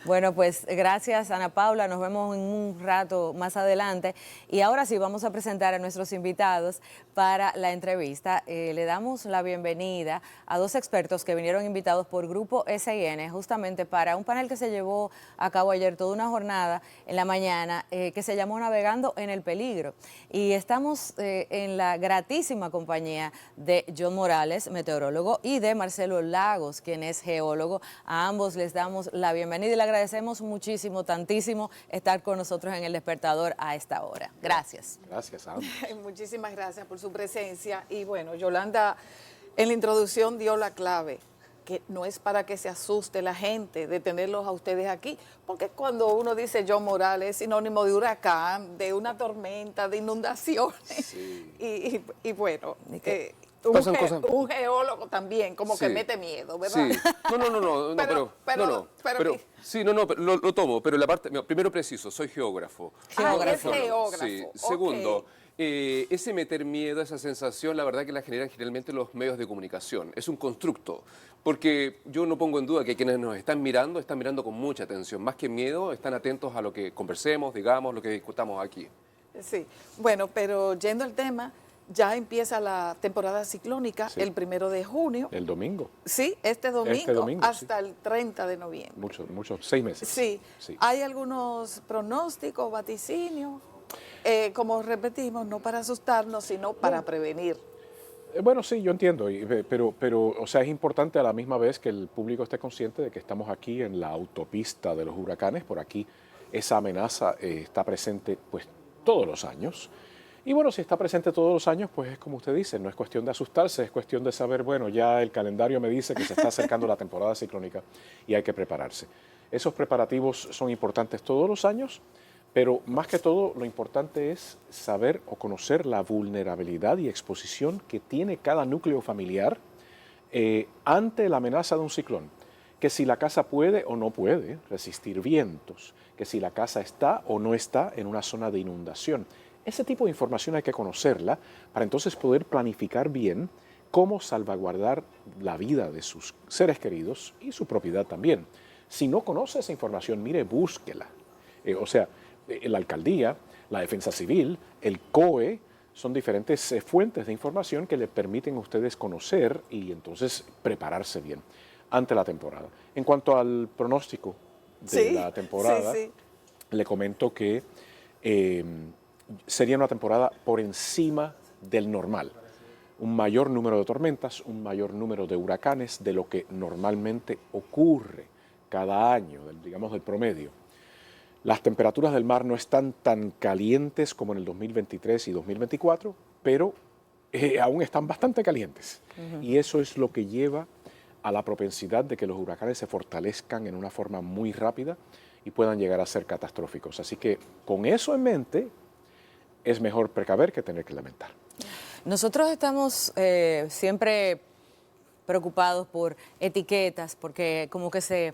Bueno, pues gracias, Ana Paula. Nos vemos en un rato más adelante. Y ahora sí, vamos a presentar a nuestros invitados para la entrevista. Le damos la bienvenida a dos expertos que vinieron invitados por Grupo SIN, justamente para un panel que se llevó a cabo ayer, toda una jornada en la mañana, que se llamó Navegando en el Peligro. Y estamos en la gratísima compañía de John Morales, meteorólogo, y de Marcelo Lagos, quien es geólogo. A ambos les damos la bienvenida y le agradecemos muchísimo, tantísimo, estar con nosotros en El Despertador a esta hora. Gracias. Gracias a ambos. Muchísimas gracias por su presencia. Y bueno, Yolanda en la introducción dio la clave, que no es para que se asuste la gente de tenerlos a ustedes aquí, porque cuando uno dice John Morales es sinónimo de huracán, de una tormenta, de inundaciones. Sí. Y bueno, un geólogo también, como que mete miedo, ¿verdad? Sí. Lo tomo, pero la parte, primero preciso, soy geógrafo. Es geógrafo. Sí. Segundo, ese meter miedo, esa sensación, la verdad que la generan generalmente los medios de comunicación. Es un constructo, porque yo no pongo en duda que quienes nos están mirando con mucha atención. Más que miedo, están atentos a lo que conversemos, digamos, lo que discutamos aquí. Sí, bueno, pero yendo al tema, ya empieza la temporada ciclónica el 1 de junio. El domingo. Sí, este domingo hasta el 30 de noviembre. Muchos, 6 meses. Sí. Hay algunos pronósticos, vaticinios, como repetimos, no para asustarnos, sino para prevenir. Bueno, sí, yo entiendo, pero o sea, es importante a la misma vez que el público esté consciente de que estamos aquí en la autopista de los huracanes. Por aquí esa amenaza está presente pues todos los años. Y bueno, si está presente todos los años, pues es como usted dice, no es cuestión de asustarse, es cuestión de saber, bueno, ya el calendario me dice que se está acercando la temporada ciclónica y hay que prepararse. Esos preparativos son importantes todos los años, pero más que todo lo importante es saber o conocer la vulnerabilidad y exposición que tiene cada núcleo familiar ante la amenaza de un ciclón. Que si la casa puede o no puede resistir vientos, que si la casa está o no está en una zona de inundación. Ese tipo de información hay que conocerla para entonces poder planificar bien cómo salvaguardar la vida de sus seres queridos y su propiedad también. Si no conoce esa información, mire, búsquela. La alcaldía, la defensa civil, el COE, son diferentes fuentes de información que le permiten a ustedes conocer y entonces prepararse bien ante la temporada. En cuanto al pronóstico de la temporada, le comento que sería una temporada por encima del normal. Un mayor número de tormentas, un mayor número de huracanes de lo que normalmente ocurre cada año, digamos del promedio. Las temperaturas del mar no están tan calientes como en el 2023 y 2024, pero aún están bastante calientes. Y eso es lo que lleva a la propensidad de que los huracanes se fortalezcan en una forma muy rápida y puedan llegar a ser catastróficos. Así que con eso en mente, es mejor precaver que tener que lamentar. Nosotros estamos siempre preocupados por etiquetas, porque como que se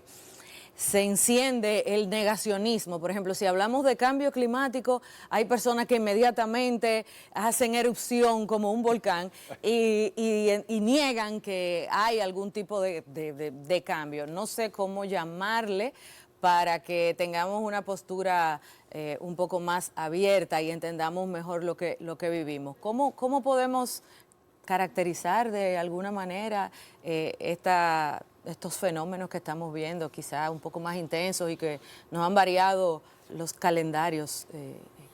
enciende el negacionismo. Por ejemplo, si hablamos de cambio climático, hay personas que inmediatamente hacen erupción como un volcán y niegan que hay algún tipo de cambio. No sé cómo llamarle para que tengamos una postura un poco más abierta y entendamos mejor lo que vivimos. ¿Cómo podemos caracterizar de alguna manera estos fenómenos que estamos viendo, quizá un poco más intensos y que nos han variado los calendarios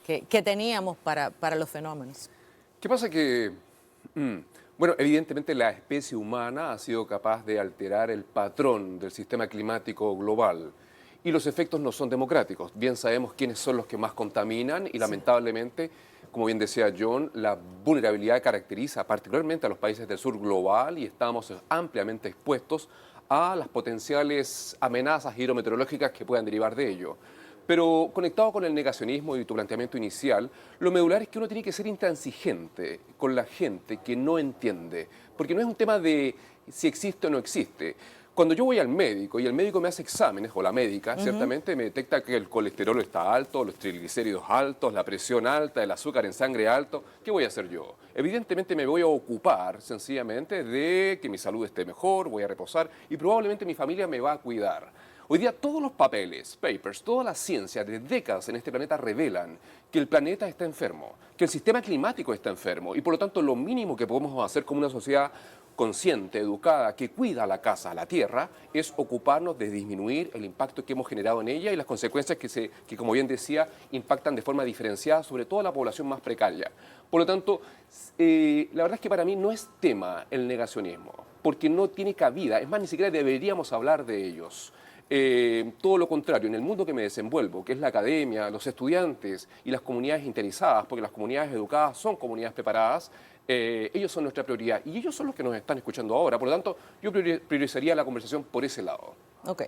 que teníamos para los fenómenos? ¿Qué pasa? Bueno, evidentemente la especie humana ha sido capaz de alterar el patrón del sistema climático global. Y los efectos no son democráticos. Bien sabemos quiénes son los que más contaminan y lamentablemente, como bien decía John, la vulnerabilidad caracteriza particularmente a los países del sur global y estamos ampliamente expuestos a las potenciales amenazas hidrometeorológicas que puedan derivar de ello. Pero conectado con el negacionismo y tu planteamiento inicial, lo medular es que uno tiene que ser intransigente con la gente que no entiende, porque no es un tema de si existe o no existe. Cuando yo voy al médico y el médico me hace exámenes, o la médica, ciertamente me detecta que el colesterol está alto, los triglicéridos altos, la presión alta, el azúcar en sangre alto, ¿qué voy a hacer yo? Evidentemente me voy a ocupar sencillamente de que mi salud esté mejor, voy a reposar y probablemente mi familia me va a cuidar. Hoy día todos los papeles, papers, toda la ciencia de décadas en este planeta revelan que el planeta está enfermo, que el sistema climático está enfermo y por lo tanto lo mínimo que podemos hacer como una sociedad consciente, educada, que cuida la casa, la tierra, es ocuparnos de disminuir el impacto que hemos generado en ella y las consecuencias que como bien decía, impactan de forma diferenciada sobre todo a la población más precaria. Por lo tanto, la verdad es que para mí no es tema el negacionismo, porque no tiene cabida, es más, ni siquiera deberíamos hablar de ellos. Todo lo contrario, en el mundo que me desenvuelvo, que es la academia, los estudiantes y las comunidades interesadas, porque las comunidades educadas son comunidades preparadas, ellos son nuestra prioridad y ellos son los que nos están escuchando ahora. Por lo tanto, yo priorizaría la conversación por ese lado. Ok.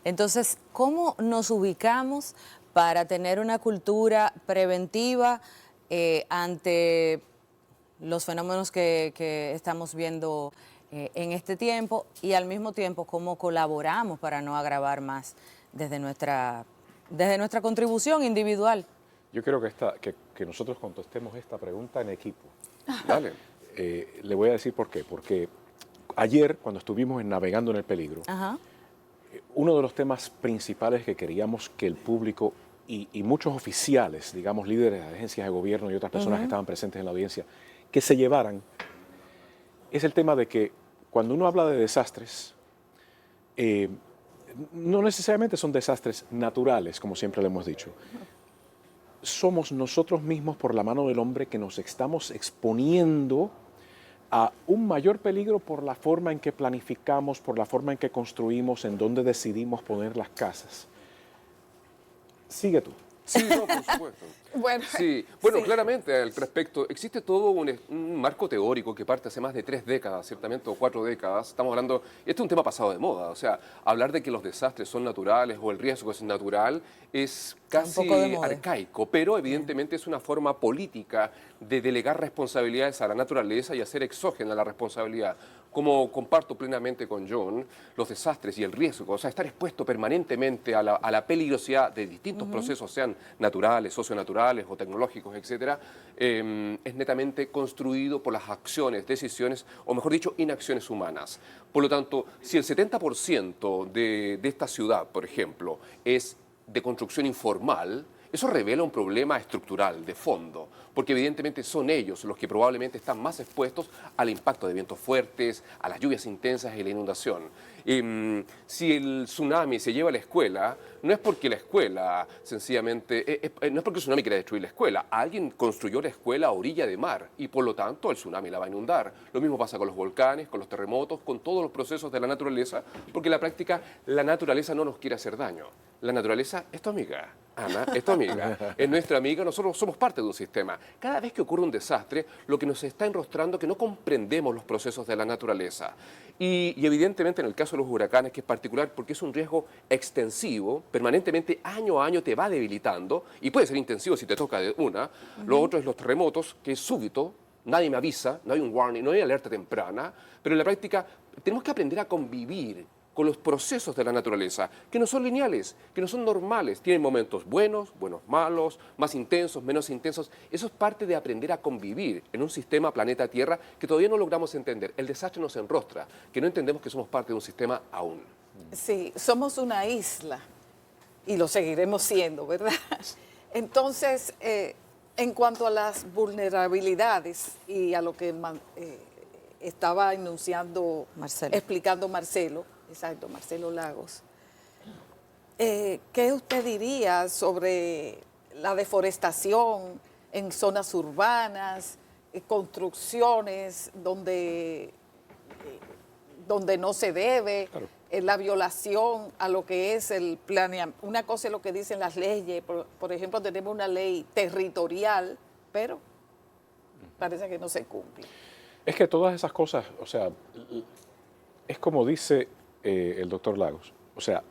Entonces, ¿cómo nos ubicamos para tener una cultura preventiva ante los fenómenos que estamos viendo en este tiempo y al mismo tiempo cómo colaboramos para no agravar más desde nuestra contribución individual? Yo creo que nosotros contestemos esta pregunta en equipo. Dale. Le voy a decir por qué. Porque ayer, cuando estuvimos en Navegando en el Peligro, Ajá. uno de los temas principales que queríamos que el público y muchos oficiales, digamos líderes de agencias de gobierno y otras personas que estaban presentes en la audiencia, que se llevaran, es el tema de que cuando uno habla de desastres, no necesariamente son desastres naturales, como siempre le hemos dicho. Somos nosotros mismos, por la mano del hombre, que nos estamos exponiendo a un mayor peligro por la forma en que planificamos, por la forma en que construimos, en dónde decidimos poner las casas. Sigue tú. Sí, no, por supuesto. Bueno, Sí, claramente al respecto, existe todo un marco teórico que parte hace más de 3 décadas, ciertamente, o 4 décadas. Estamos hablando, este es un tema pasado de moda, o sea, hablar de que los desastres son naturales o el riesgo es natural es casi un poco de moda. arcaico, pero evidentemente es una forma política de delegar responsabilidades a la naturaleza y hacer exógena la responsabilidad. Como comparto plenamente con John, los desastres y el riesgo, o sea, estar expuesto permanentemente a la peligrosidad de distintos procesos, sean naturales, socionaturales o tecnológicos, etcétera, es netamente construido por las acciones, decisiones, o mejor dicho, inacciones humanas. Por lo tanto, si el 70% de esta ciudad, por ejemplo, es de construcción informal, eso revela un problema estructural, de fondo, porque evidentemente son ellos los que probablemente están más expuestos al impacto de vientos fuertes, a las lluvias intensas y la inundación. Si el tsunami se lleva a la escuela, no es porque la escuela sencillamente, no es porque el tsunami quiera destruir la escuela, alguien construyó la escuela a orilla de mar y por lo tanto el tsunami la va a inundar. Lo mismo pasa con los volcanes, con los terremotos, con todos los procesos de la naturaleza, porque en la práctica la naturaleza no nos quiere hacer daño. La naturaleza es tu amiga, Ana, es tu amiga, es nuestra amiga, nosotros somos parte de un sistema. Cada vez que ocurre un desastre, lo que nos está enrostrando es que no comprendemos los procesos de la naturaleza. Y evidentemente en el caso de los huracanes, que es particular porque es un riesgo extensivo, permanentemente año a año te va debilitando, y puede ser intensivo si te toca de una. Lo otro es los terremotos, que es súbito, nadie me avisa, no hay un warning, no hay alerta temprana, pero en la práctica tenemos que aprender a convivir con los procesos de la naturaleza, que no son lineales, que no son normales. Tienen momentos buenos, malos, más intensos, menos intensos. Eso es parte de aprender a convivir en un sistema planeta Tierra que todavía no logramos entender. El desastre nos enrostra, que no entendemos que somos parte de un sistema aún. sí, somos una isla y lo seguiremos siendo, ¿verdad? Entonces, en cuanto a las vulnerabilidades y a lo que estaba enunciando, Marcelo. explicando Marcelo, exacto, Marcelo Lagos, ¿qué usted diría sobre la deforestación en zonas urbanas, construcciones donde no se debe, Claro. la violación a lo que es el planeamiento? Una cosa es lo que dicen las leyes, por ejemplo, tenemos una ley territorial, pero parece que no se cumple. Es que todas esas cosas, o sea, es como dice el doctor Lagos, o sea,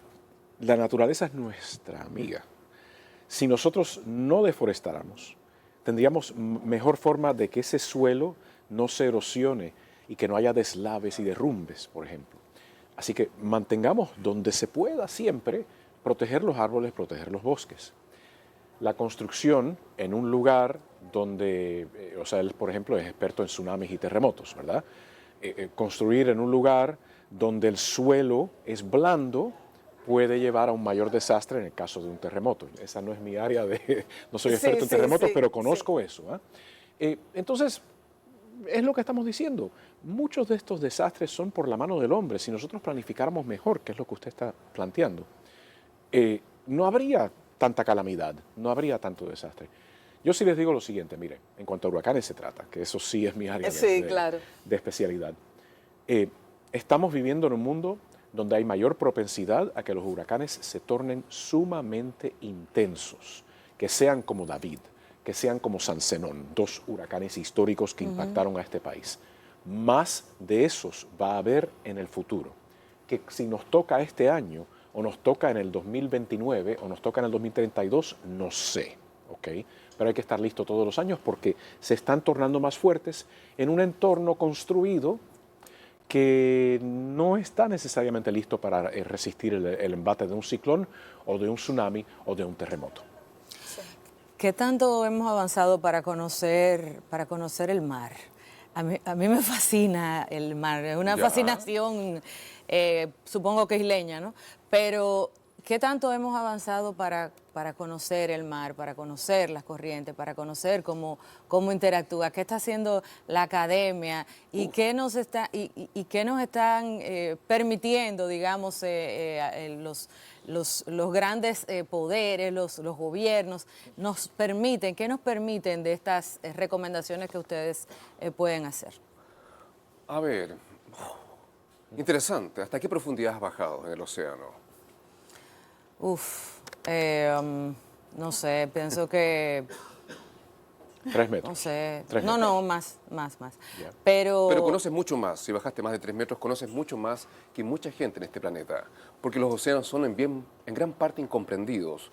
la naturaleza es nuestra amiga. Si nosotros no deforestáramos, tendríamos mejor forma de que ese suelo no se erosione y que no haya deslaves y derrumbes, por ejemplo. Así que mantengamos donde se pueda siempre proteger los árboles, proteger los bosques. La construcción en un lugar donde, o sea, él, por ejemplo, es experto en tsunamis y terremotos, ¿verdad? Construir en un lugar donde el suelo es blando, puede llevar a un mayor desastre en el caso de un terremoto. Esa no es mi área de, no soy experto en Sí, terremotos, sí, pero conozco sí. eso. Entonces, es lo que estamos diciendo. Muchos de estos desastres son por la mano del hombre. Si nosotros planificáramos mejor, que es lo que usted está planteando, no habría tanta calamidad, no habría tanto desastre. Yo sí les digo lo siguiente, mire, en cuanto a huracanes se trata, que eso sí es mi área Sí, claro. de especialidad. Estamos viviendo en un mundo donde hay mayor propensidad a que los huracanes se tornen sumamente intensos, que sean como David, que sean como San Zenón, dos huracanes históricos que impactaron a este país. Más de esos va a haber en el futuro, que si nos toca este año, o nos toca en el 2029, o nos toca en el 2032, no sé, ¿ok? Pero hay que estar listo todos los años porque se están tornando más fuertes en un entorno construido que no está necesariamente listo para resistir el embate de un ciclón o de un tsunami o de un terremoto. ¿Qué tanto hemos avanzado para conocer el mar? A mí me fascina el mar, es una Ya. fascinación, supongo que isleña, ¿no? Pero, ¿qué tanto hemos avanzado para conocer el mar, para conocer las corrientes, para conocer cómo interactúa? ¿Qué está haciendo la academia? ¿Y qué nos qué nos están permitiendo, digamos, los grandes poderes, los gobiernos, qué nos permiten de estas recomendaciones que ustedes pueden hacer? A ver, interesante. ¿Hasta qué profundidad has bajado en el océano? No sé, pienso que, 3 metros. no sé, 3 no, metros. no, más. Ya. Pero conoces mucho más. Si bajaste más de 3 metros, conoces mucho más que mucha gente en este planeta. Porque los océanos son en gran parte incomprendidos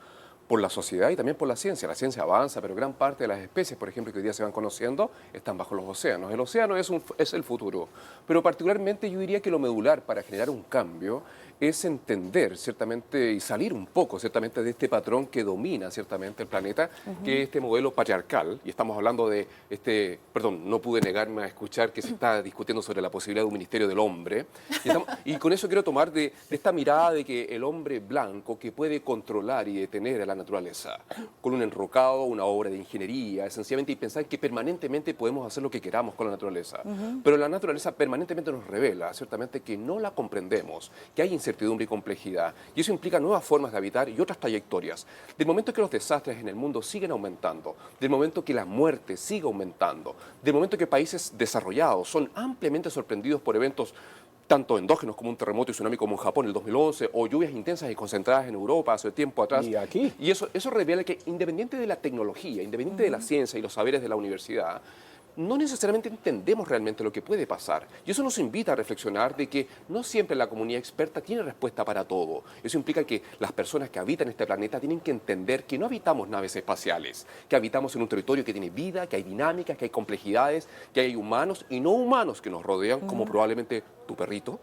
por la sociedad y también por la ciencia. La ciencia avanza, pero gran parte de las especies, por ejemplo, que hoy día se van conociendo, están bajo los océanos. El océano es el futuro. Pero particularmente yo diría que lo medular para generar un cambio es entender ciertamente y salir un poco ciertamente de este patrón que domina ciertamente el planeta, que es este modelo patriarcal, y estamos hablando de no pude negarme a escuchar que se está discutiendo sobre la posibilidad de un ministerio del hombre, y con eso quiero tomar de esta mirada de que el hombre blanco que puede controlar y detener a la naturaleza, con un enrocado, una obra de ingeniería, esencialmente, y pensar que permanentemente podemos hacer lo que queramos con la naturaleza, pero la naturaleza permanentemente nos revela ciertamente que no la comprendemos, que hay incertidumbre y complejidad. Y eso implica nuevas formas de habitar y otras trayectorias. Del momento que los desastres en el mundo siguen aumentando, del momento que la muerte sigue aumentando, del momento que países desarrollados son ampliamente sorprendidos por eventos tanto endógenos como un terremoto y tsunami como en Japón en el 2011, o lluvias intensas y concentradas en Europa hace tiempo atrás. Y aquí. Y eso revela que independiente de la tecnología, independiente de la ciencia y los saberes de la universidad, no necesariamente entendemos realmente lo que puede pasar. Y eso nos invita a reflexionar de que no siempre la comunidad experta tiene respuesta para todo. Eso implica que las personas que habitan este planeta tienen que entender que no habitamos naves espaciales, que habitamos en un territorio que tiene vida, que hay dinámicas, que hay complejidades, que hay humanos y no humanos que nos rodean, como probablemente tu perrito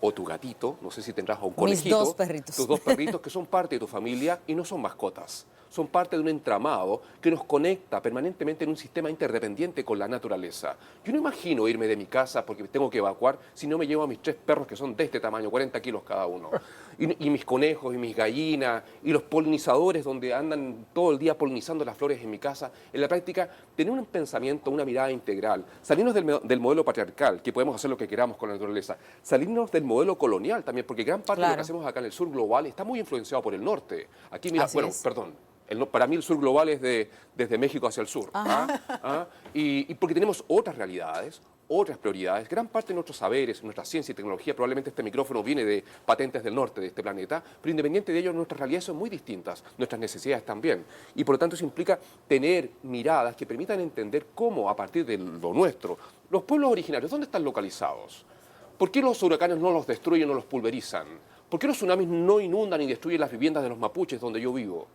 o tu gatito, no sé si tendrás a un conejito. Mis 2 perritos. Tus 2 perritos que son parte de tu familia y no son mascotas. Son parte de un entramado que nos conecta permanentemente en un sistema interdependiente con la naturaleza. Yo no imagino irme de mi casa porque tengo que evacuar si no me llevo a mis 3 perros que son de este tamaño, 40 kilos cada uno. Y mis conejos y mis gallinas y los polinizadores donde andan todo el día polinizando las flores en mi casa. En la práctica, tener un pensamiento, una mirada integral. Salirnos del modelo patriarcal, que podemos hacer lo que queramos con la naturaleza. Salirnos del modelo colonial también, porque gran parte de lo que hacemos acá en el sur global está muy influenciado por el norte. Aquí, mira, para mí el sur global es desde México hacia el sur. Y porque tenemos otras realidades, otras prioridades. Gran parte de nuestros saberes, nuestra ciencia y tecnología, probablemente este micrófono viene de patentes del norte de este planeta, pero independiente de ello, nuestras realidades son muy distintas, nuestras necesidades también. Y por lo tanto eso implica tener miradas que permitan entender cómo, a partir de lo nuestro, los pueblos originarios, ¿dónde están localizados? ¿Por qué los huracanes no los destruyen o los pulverizan? ¿Por qué los tsunamis no inundan y destruyen las viviendas de los mapuches donde yo vivo?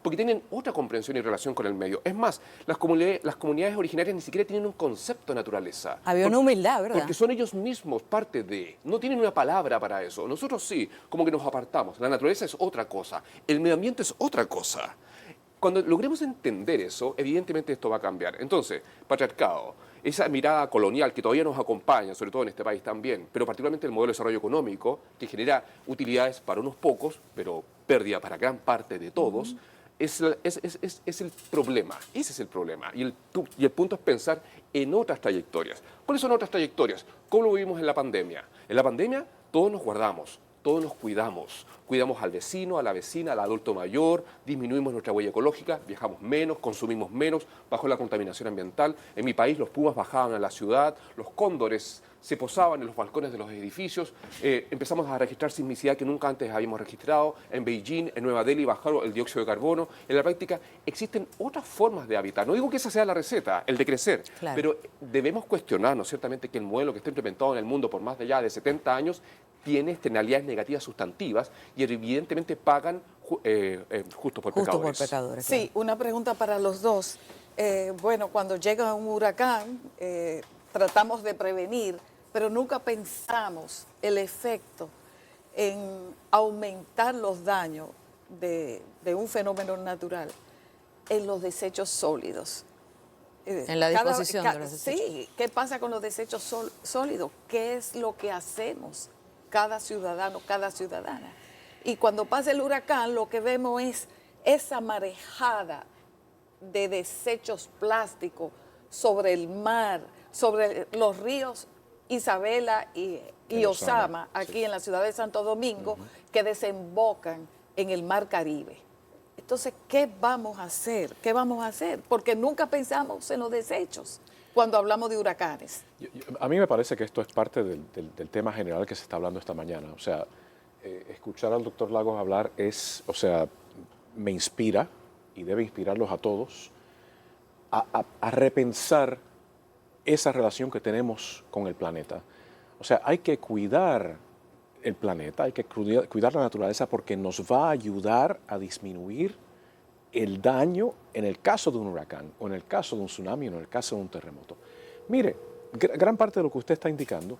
Porque tienen otra comprensión y relación con el medio. Es más, las comunidades originarias ni siquiera tienen un concepto de naturaleza. Había una humildad, ¿verdad? Porque son ellos mismos parte de. No tienen una palabra para eso. Nosotros sí, como que nos apartamos. La naturaleza es otra cosa. El medio ambiente es otra cosa. Cuando logremos entender eso, evidentemente esto va a cambiar. Entonces, patriarcado, esa mirada colonial que todavía nos acompaña, sobre todo en este país también, pero particularmente el modelo de desarrollo económico, que genera utilidades para unos pocos, pero pérdida para gran parte de todos, es el problema. Ese es el problema. Y el punto es pensar en otras trayectorias. ¿Cuáles son otras trayectorias? ¿Cómo lo vivimos en la pandemia? En la pandemia todos nos guardamos, todos nos cuidamos. Cuidamos al vecino, a la vecina, al adulto mayor, disminuimos nuestra huella ecológica, viajamos menos, consumimos menos, bajó la contaminación ambiental. En mi país los pumas bajaban a la ciudad, los cóndores se posaban en los balcones de los edificios, empezamos a registrar sismicidad que nunca antes habíamos registrado. En Beijing, en Nueva Delhi bajaron el dióxido de carbono. En la práctica existen otras formas de habitar. No digo que esa sea la receta, el de crecer, Claro. pero debemos cuestionarnos ciertamente que el modelo que está implementado en el mundo por más de ya de 70 años tiene externalidades negativas sustantivas y evidentemente pagan justo por Justo por pecadores. pecadores. Sí, una pregunta para los dos. Bueno, cuando llega un huracán, tratamos de prevenir, pero nunca pensamos el efecto en aumentar los daños de un fenómeno natural en los desechos sólidos. En la disposición de los desechos. Sí, ¿qué pasa con los desechos sólidos? ¿Qué es lo que hacemos cada ciudadano, cada ciudadana? Y cuando pasa el huracán, lo que vemos es esa marejada de desechos plásticos sobre el mar, sobre los ríos Isabela y Osama, aquí en la ciudad de Santo Domingo, que desembocan en el mar Caribe. Entonces, ¿qué vamos a hacer? ¿Qué vamos a hacer? Porque nunca pensamos en los desechos cuando hablamos de huracanes. A mí me parece que esto es parte del tema general que se está hablando esta mañana. O sea, escuchar al doctor Lagos hablar me inspira y debe inspirarlos a todos a repensar esa relación que tenemos con el planeta. O sea, hay que cuidar el planeta, hay que cuidar la naturaleza porque nos va a ayudar a disminuir el daño en el caso de un huracán, o en el caso de un tsunami, o en el caso de un terremoto. Mire, gran parte de lo que usted está indicando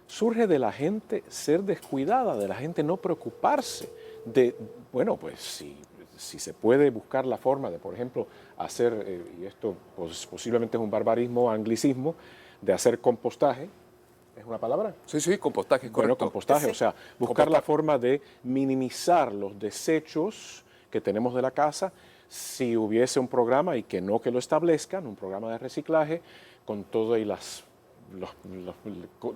surge de la gente ser descuidada, de la gente no preocuparse de, bueno, pues si se puede buscar la forma de, por ejemplo, hacer, y esto pues, posiblemente es un barbarismo, anglicismo, de hacer compostaje. ¿Es una palabra? Sí, compostaje, Bueno, correcto. compostaje, Sí. o sea, buscar la Compostaje. forma de minimizar los desechos que tenemos de la casa. Si hubiese un programa, y que no que lo establezcan, un programa de reciclaje, con todo y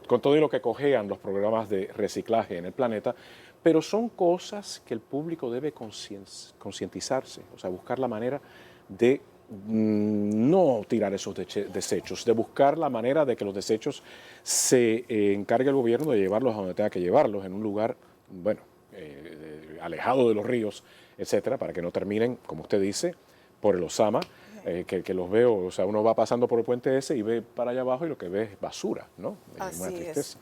con todo y lo que cojean los programas de reciclaje en el planeta, pero son cosas que el público debe concientizarse, o sea, buscar la manera de no tirar esos desechos, de buscar la manera de que los desechos se encargue el gobierno de llevarlos a donde tenga que llevarlos, en un lugar, bueno, alejado de los ríos, etcétera, para que no terminen, como usted dice, por el Osama, que los veo, o sea, uno va pasando por el puente ese y ve para allá abajo y lo que ve es basura, ¿no? Así Una es. tristeza.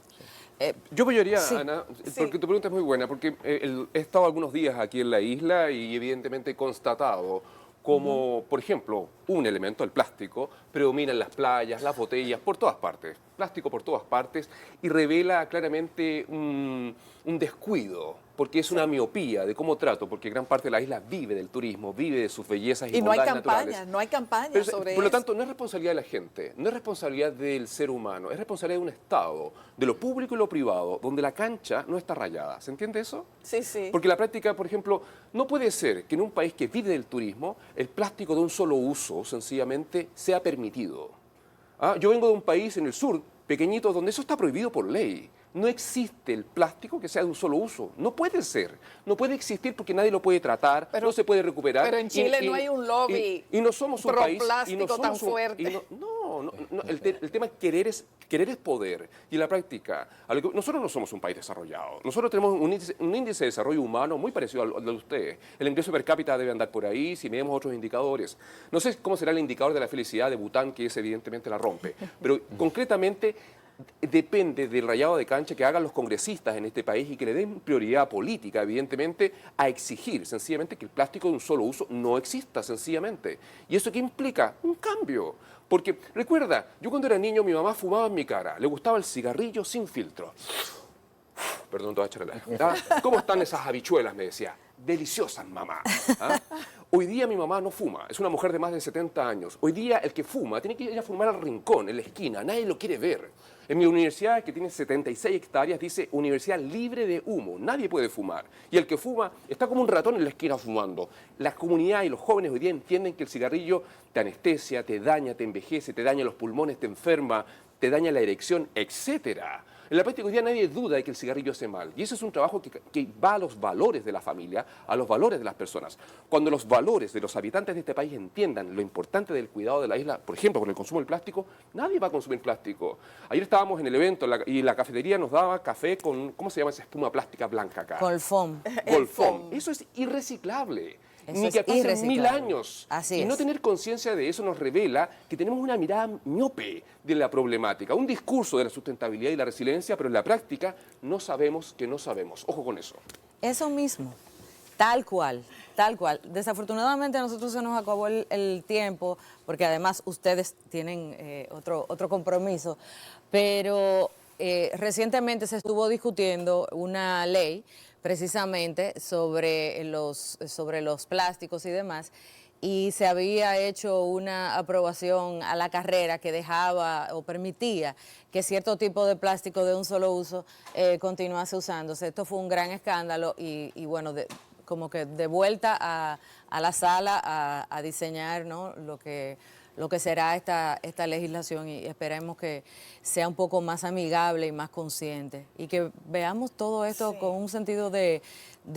Yo apoyaría, Sí, Ana, sí. porque tu pregunta es muy buena, porque he estado algunos días aquí en la isla y evidentemente he constatado como, por ejemplo, un elemento, el plástico, predomina en las playas, las botellas, por todas partes, plástico por todas partes, y revela claramente un descuido, porque es una miopía de cómo trato, porque gran parte de la isla vive del turismo, vive de sus bellezas y Y no hay bondades campañas, naturales. no hay campañas Pero, sobre por lo eso. tanto, no es responsabilidad de la gente, no es responsabilidad del ser humano, es responsabilidad de un Estado, de lo público y lo privado, donde la cancha no está rayada. ¿Se entiende eso? Sí, sí. Porque la práctica, por ejemplo, no puede ser que en un país que vive del turismo, el plástico de un solo uso, sencillamente, sea permitido. Yo vengo de un país en el sur, pequeñito, donde eso está prohibido por ley. No existe el plástico que sea de un solo uso. No puede ser. No puede existir porque nadie lo puede tratar, Pero- no se puede recuperar. pero en Chile no hay un lobby y no somos un pro país... plástico y no tan somos un- fuerte. y no, el tema querer es poder. Y en la práctica, nosotros no somos un país desarrollado. Nosotros tenemos un índice de desarrollo humano muy parecido al de ustedes. El ingreso per cápita debe andar por ahí, si medimos otros indicadores. No sé cómo será el indicador de la felicidad de Bután, que es evidentemente la rompe. Pero concretamente depende del rayado de cancha que hagan los congresistas en este país y que le den prioridad política, evidentemente, a exigir sencillamente que el plástico de un solo uso no exista, sencillamente. ¿Y eso qué implica? Un cambio. Porque, recuerda, yo cuando era niño mi mamá fumaba en mi cara, le gustaba el cigarrillo sin filtro. Perdón, te voy a echar el aire. ¿Cómo están esas habichuelas? Me decía. deliciosas, mamá. ¿Ah? Hoy día mi mamá no fuma, es una mujer de más de 70 años. Hoy día el que fuma tiene que ir a fumar al rincón, en la esquina, nadie lo quiere ver. En mi universidad, que tiene 76 hectáreas, dice universidad libre de humo, nadie puede fumar. Y el que fuma está como un ratón en la esquina fumando. La comunidad y los jóvenes hoy día entienden que el cigarrillo te anestesia, te daña, te envejece, te daña los pulmones, te enferma, te daña la erección, etcétera. En la práctica hoy día nadie duda de que el cigarrillo hace mal. Y eso es un trabajo que va a los valores de la familia, a los valores de las personas. Cuando los valores de los habitantes de este país entiendan lo importante del cuidado de la isla, por ejemplo, con el consumo del plástico, nadie va a consumir plástico. Ayer estábamos en el evento y la cafetería nos daba café con, ¿cómo se llama esa espuma plástica blanca acá? Colfón. Colfón. Eso es irreciclable. Eso Ni es que pasen irreciclable. 1000 años. Así y no es. tener conciencia de eso nos revela que tenemos una mirada miope de la problemática, un discurso de la sustentabilidad y la resiliencia, pero en la práctica no sabemos que no sabemos. Ojo con eso. Eso mismo, tal cual, tal cual. Desafortunadamente a nosotros se nos acabó el tiempo, porque además ustedes tienen otro compromiso, pero recientemente se estuvo discutiendo una ley precisamente sobre los plásticos y demás, y se había hecho una aprobación a la carrera que dejaba o permitía que cierto tipo de plástico de un solo uso continuase usándose. Esto fue un gran escándalo y bueno, como que de vuelta a la sala a diseñar, ¿no?, lo que será esta legislación, y esperemos que sea un poco más amigable y más consciente y que veamos todo esto Sí. con un sentido de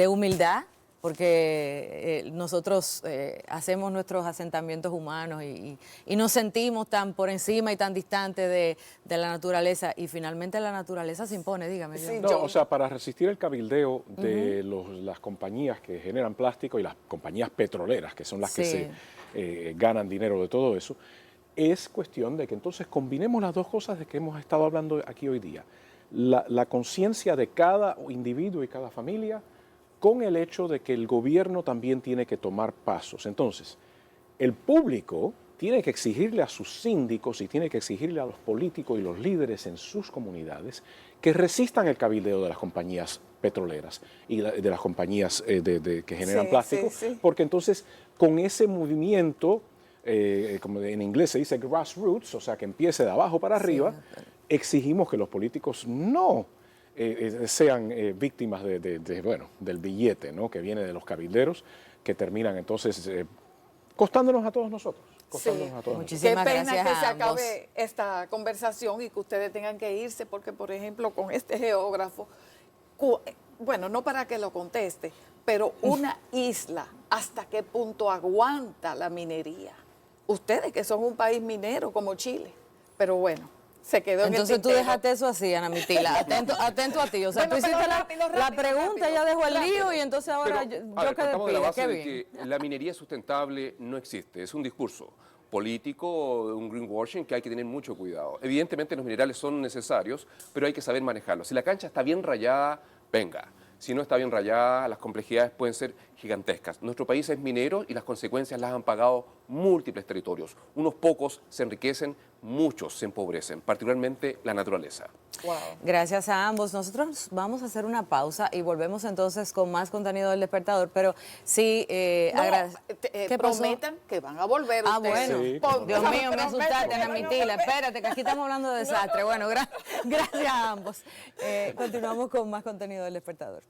humildad, porque nosotros hacemos nuestros asentamientos humanos y nos sentimos tan por encima y tan distante de la naturaleza, y finalmente la naturaleza se impone, dígame. Sí, No, John. o sea, para resistir el cabildeo de las compañías que generan plástico y las compañías petroleras, que son las que Sí. se ganan dinero de todo eso, es cuestión de que entonces combinemos las dos cosas de que hemos estado hablando aquí hoy día. La conciencia de cada individuo y cada familia con el hecho de que el gobierno también tiene que tomar pasos. Entonces, el público tiene que exigirle a sus síndicos y tiene que exigirle a los políticos y los líderes en sus comunidades que resistan el cabildeo de las compañías petroleras y de las compañías que generan Sí, plástico, sí, sí. porque entonces con ese movimiento, como en inglés se dice grassroots, o sea, que empiece de abajo para arriba, exigimos que los políticos no sean víctimas del billete, ¿no?, que viene de los cabilderos, que terminan entonces costándonos a todos nosotros. Costándonos a todos nosotros. Qué Muchísimas pena gracias que se a ambos. acabe esta conversación y que ustedes tengan que irse, porque, por ejemplo, con este geógrafo, bueno, no para que lo conteste, pero una isla, ¿hasta qué punto aguanta la minería? Ustedes que son un país minero como Chile, pero bueno, se quedó en el Entonces tú tintero. dejaste eso así, Ana Mitila, atento a ti. O sea, Bueno, tú hiciste pero la rápido, pregunta, rápido, ya dejó el rápido. lío y entonces ahora Pero, yo a ver, quedé partamos de la pila, base qué de bien. que la minería sustentable no existe, es un discurso político, un greenwashing que hay que tener mucho cuidado. Evidentemente los minerales son necesarios, pero hay que saber manejarlos. Si la cancha está bien rayada, venga. Si no está bien rayada, las complejidades pueden ser gigantescas. Nuestro país es minero y las consecuencias las han pagado múltiples territorios. Unos pocos se enriquecen, muchos se empobrecen, particularmente la naturaleza. Wow. Gracias a ambos. Nosotros vamos a hacer una pausa y volvemos entonces con más contenido del Despertador, pero sí, No, ¿qué pasó? prometan que van a volver Ah, ustedes. bueno. Sí, Pon- Dios mío, me prometen asustaste, que Ana van a Mitila. volver. Espérate, que aquí estamos hablando de desastre. Bueno, gracias a ambos. Continuamos con más contenido del Despertador.